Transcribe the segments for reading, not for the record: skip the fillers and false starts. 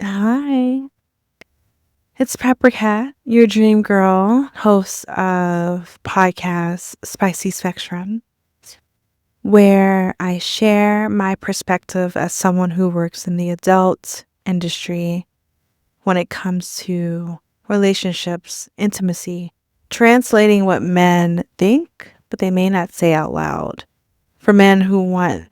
Hi, it's Pepper Cat, your dream girl, host of podcast Spicy Spectrum, where I share my perspective as someone who works in the adult industry when it comes to relationships, intimacy, translating what men think, but they may not say out loud, for men who want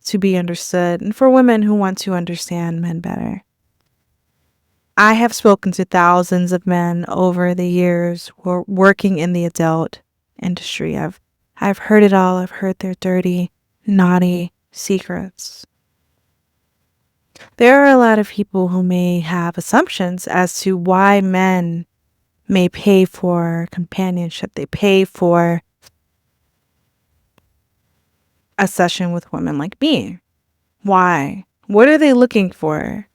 to be understood and for women who want to understand men better. I have spoken to thousands of men over the years working in the adult industry. I've heard it all. I've heard their dirty, naughty secrets. There are a lot of people who may have assumptions as to why men may pay for companionship. They pay for a session with women like me. Why? What are they looking for?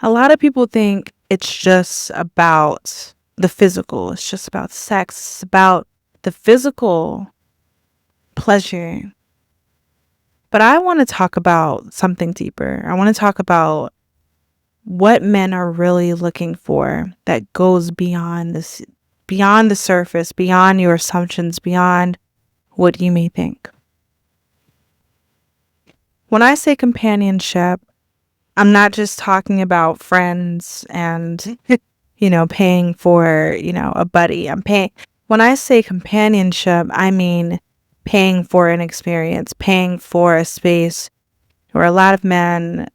A lot of people think it's just about the physical. It's just about sex. It's about the physical pleasure. But I want to talk about something deeper. I want to talk about what men are really looking for that goes beyond this, beyond the surface, beyond your assumptions, beyond what you may think. When I say companionship, I'm not just talking about friends and, paying for, a buddy. When I say companionship, I mean paying for an experience, paying for a space where a lot of men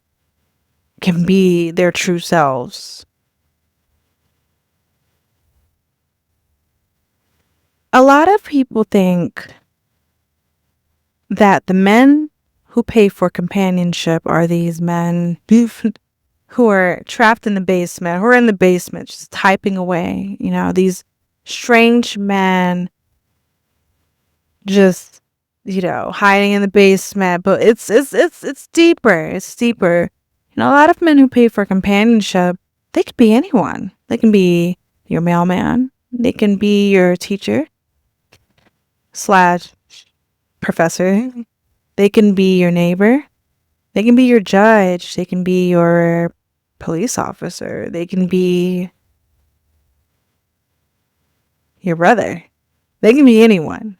can be their true selves. A lot of people think that the men who pay for companionship are these men who are trapped in the basement, who are in the basement just typing away, these strange men just, hiding in the basement. But it's deeper. It's deeper. A lot of men who pay for companionship, they could be anyone. They can be your mailman. They can be your teacher / professor. They can be your neighbor. They can be your judge. They can be your police officer. They can be your brother. They can be anyone.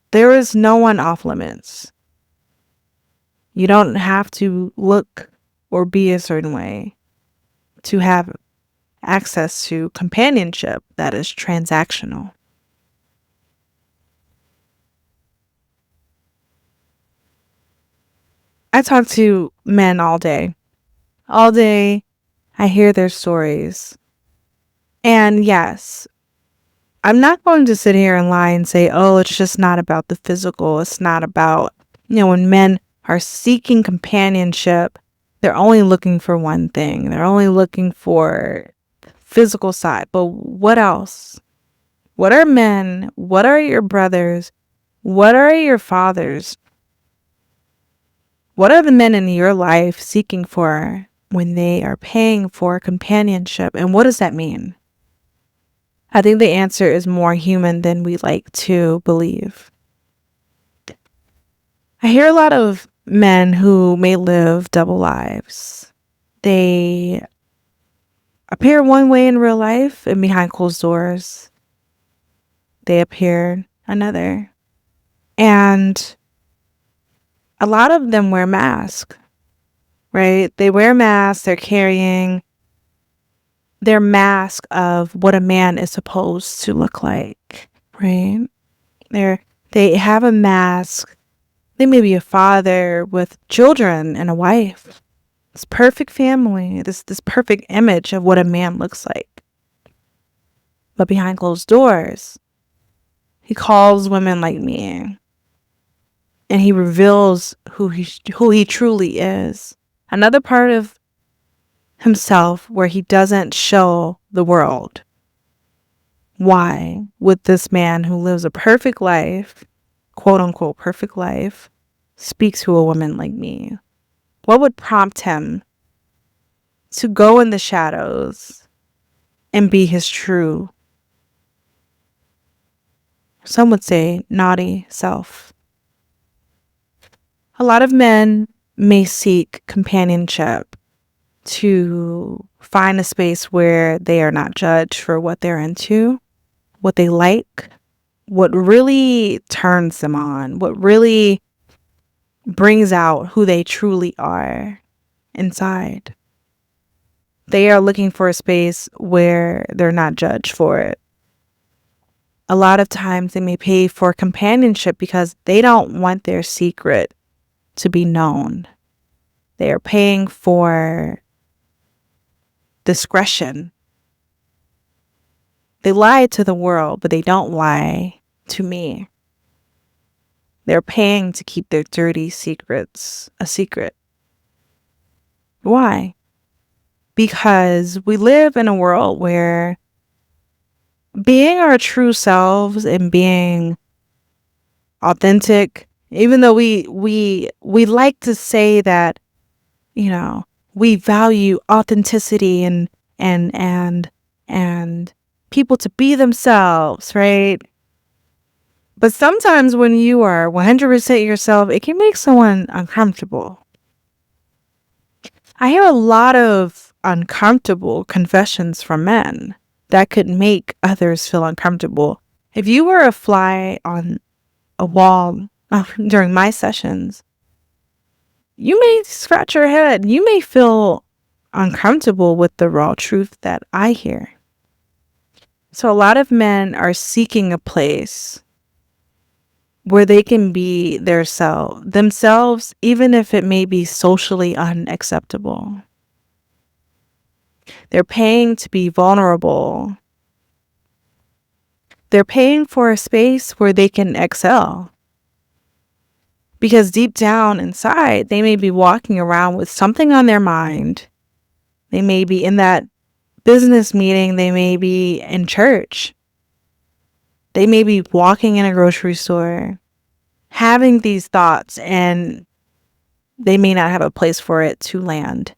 There is no one off limits. You don't have to look or be a certain way to have access to companionship that is transactional. I talk to men all day. All day, I hear their stories. And yes, I'm not going to sit here and lie and say, oh, it's just not about the physical. It's not about, when men are seeking companionship, they're only looking for one thing. They're only looking for the physical side. But what else? What are men? What are your brothers? What are your fathers? What are the men in your life seeking for when they are paying for companionship? And what does that mean? I think the answer is more human than we like to believe. I hear a lot of men who may live double lives. They appear one way in real life, and behind closed doors, they appear another. And a lot of them wear masks, right? They wear masks. They're carrying their mask of what a man is supposed to look like, right? They have a mask. They may be a father with children and a wife. This perfect family, this perfect image of what a man looks like. But behind closed doors, he calls women like me, and he reveals who he truly is. Another part of himself where he doesn't show the world. Why would this man who lives a perfect life, quote unquote perfect life, speak to a woman like me? What would prompt him to go in the shadows and be his true, some would say, naughty self? A lot of men may seek companionship to find a space where they are not judged for what they're into, what they like, what really turns them on, what really brings out who they truly are inside. They are looking for a space where they're not judged for it. A lot of times they may pay for companionship because they don't want their secret to be known. They are paying for discretion. They lie to the world, but they don't lie to me. They're paying to keep their dirty secrets a secret. Why? Because we live in a world where being our true selves and being authentic, even though we like to say that, we value authenticity and people to be themselves, right? But sometimes when you are 100% yourself, it can make someone uncomfortable. I hear a lot of uncomfortable confessions from men that could make others feel uncomfortable. If you were a fly on a wall during my sessions, you may scratch your head. You may feel uncomfortable with the raw truth that I hear. So a lot of men are seeking a place where they can be themselves, even if it may be socially unacceptable. They're paying to be vulnerable. They're paying for a space where they can excel. Because deep down inside, they may be walking around with something on their mind. They may be in that business meeting. They may be in church. They may be walking in a grocery store, having these thoughts, and they may not have a place for it to land,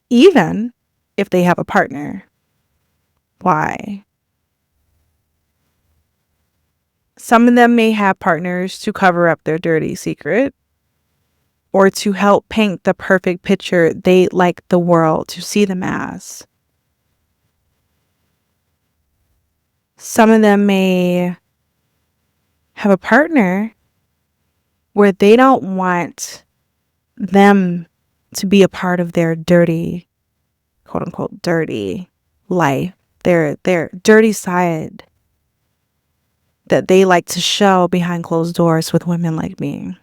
even if they have a partner. Why? Some of them may have partners to cover up their dirty secret or to help paint the perfect picture they like the world to see them as. Some of them may have a partner where they don't want them to be a part of their dirty, quote unquote, dirty life, their dirty side that they like to show behind closed doors with women like me.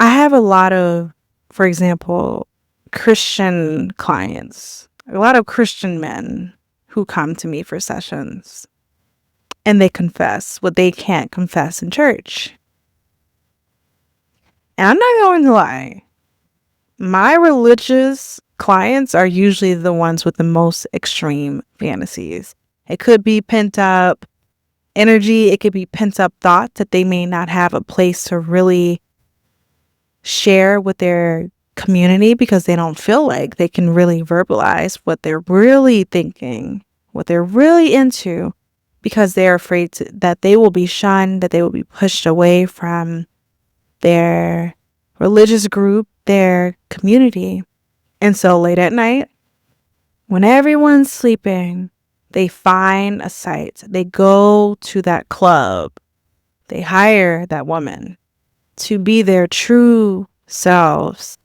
I have a lot of, for example, Christian clients, a lot of Christian men who come to me for sessions, and they confess what they can't confess in church. And I'm not going to lie, my religious clients are usually the ones with the most extreme fantasies. It could be pent up energy. It could be pent up thoughts that they may not have a place to really share with their community because they don't feel like they can really verbalize what they're really thinking, what they're really into, because they're afraid that they will be shunned, that they will be pushed away from their religious group, their community. And so late at night, when everyone's sleeping, they find a site. They go to that club. They hire that woman to be their true selves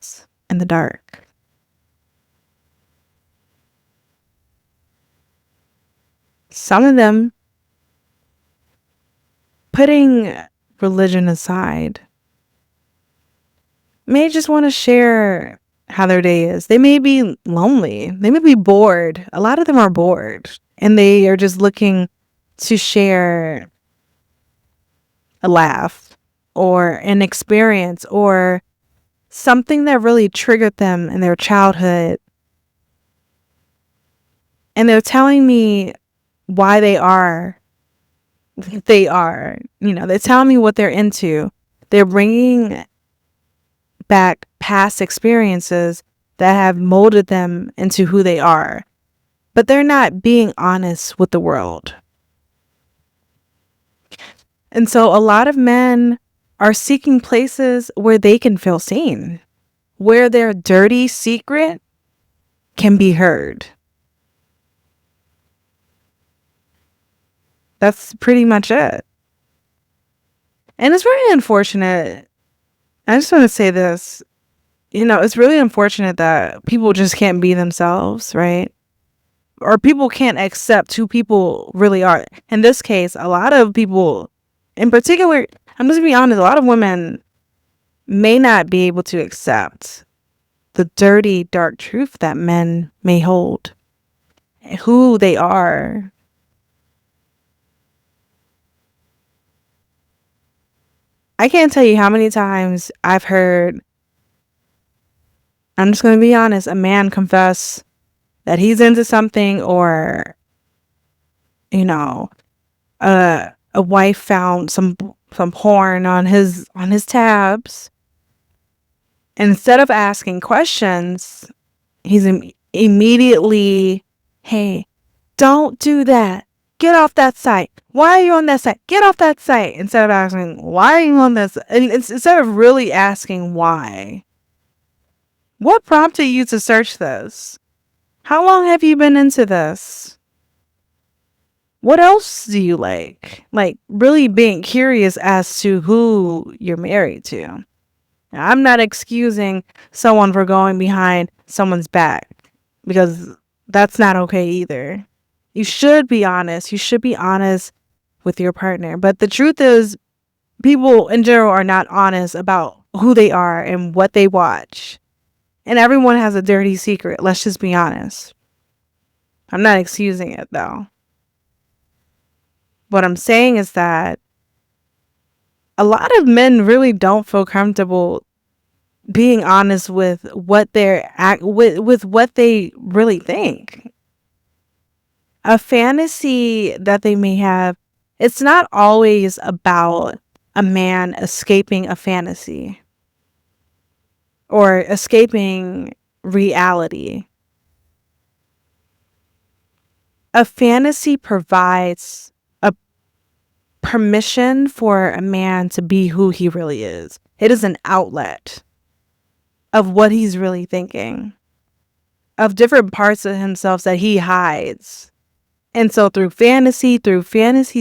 in the dark. Some of them, putting religion aside, may just want to share how their day is. They may be lonely. They may be bored. A lot of them are bored, and they are just looking to share a laugh or an experience or something that really triggered them in their childhood. And they're telling me why they are. They're telling me what they're into. They're bringing back past experiences that have molded them into who they are. But they're not being honest with the world. And so a lot of men are seeking places where they can feel seen. where their dirty secret can be heard. That's pretty much it. And it's very unfortunate. I just want to say this. It's really unfortunate that people just can't be themselves, right? Or people can't accept who people really are. In this case, a lot of people, in particular, I'm just gonna be honest, a lot of women may not be able to accept the dirty, dark truth that men may hold, who they are. I can't tell you how many times I've heard, I'm just going to be honest, a man confess that he's into something, or, a wife found some porn on his tabs. And instead of asking questions, he's immediately, hey, don't do that. Get off that site. Why are you on that site? Get off that site. Instead of asking, why are you on this? And instead of really asking why. What prompted you to search this? How long have you been into this? What else do you like? Like, really being curious as to who you're married to. Now, I'm not excusing someone for going behind someone's back, because that's not okay either. You should be honest. You should be honest with your partner. But the truth is, people in general are not honest about who they are and what they watch. And everyone has a dirty secret. Let's just be honest. I'm not excusing it, though. What I'm saying is that a lot of men really don't feel comfortable being honest with what with what they really think. A fantasy that they may have, it's not always about a man escaping a fantasy or escaping reality. A fantasy provides a permission for a man to be who he really is. It is an outlet of what he's really thinking, of different parts of himself that he hides. And so through fantasy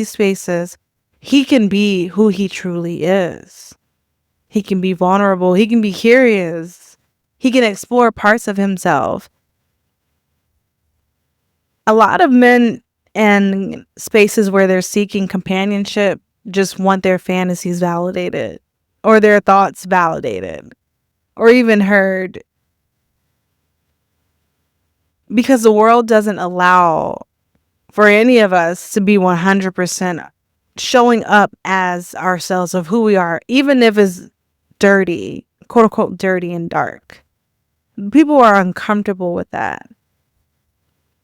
spaces, he can be who he truly is. He can be vulnerable. He can be curious. He can explore parts of himself. A lot of men in spaces where they're seeking companionship just want their fantasies validated, or their thoughts validated, or even heard, because the world doesn't allow for any of us to be 100% showing up as ourselves of who we are, even if it's dirty, quote unquote, dirty and dark. People are uncomfortable with that.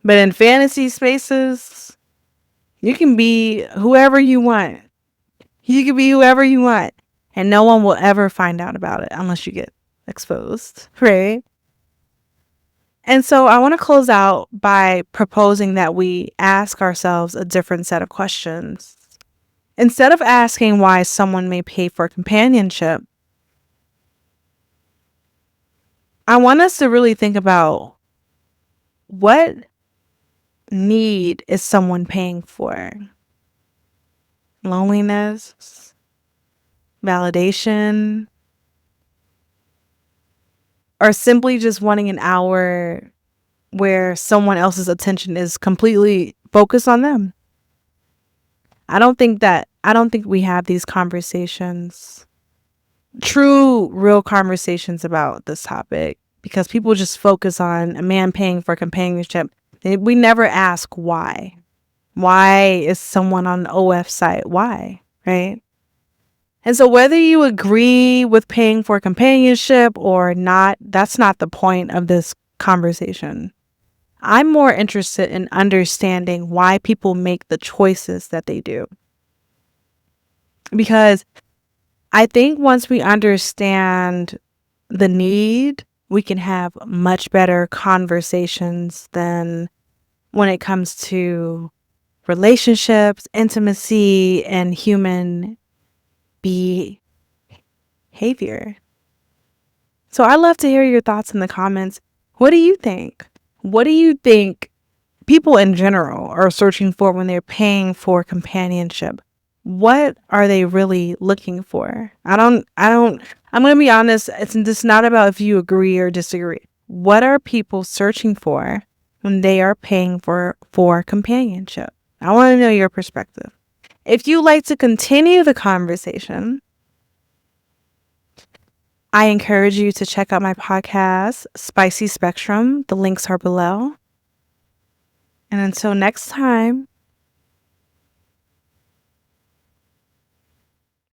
But in fantasy spaces, you can be whoever you want. You can be whoever you want. And no one will ever find out about it unless you get exposed, right? And so I want to close out by proposing that we ask ourselves a different set of questions. Instead of asking why someone may pay for companionship, I want us to really think about, what need is someone paying for? Loneliness? Validation? Or simply just wanting an hour where someone else's attention is completely focused on them? I don't think we have these conversations, true, real conversations about this topic, because people just focus on a man paying for companionship. We never ask why. Why is someone on an OF site? Why? Right? And so whether you agree with paying for companionship or not, that's not the point of this conversation. I'm more interested in understanding why people make the choices that they do. Because I think once we understand the need, we can have much better conversations than when it comes to relationships, intimacy, and human behavior. So I love to hear your thoughts in the comments. What do you think? What do you think people in general are searching for when they're paying for companionship? What are they really looking for? I'm going to be honest. It's not about if you agree or disagree. What are people searching for when they are paying for companionship? I want to know your perspective. If you'd like to continue the conversation, I encourage you to check out my podcast, Spicy Spectrum. The links are below. And until next time,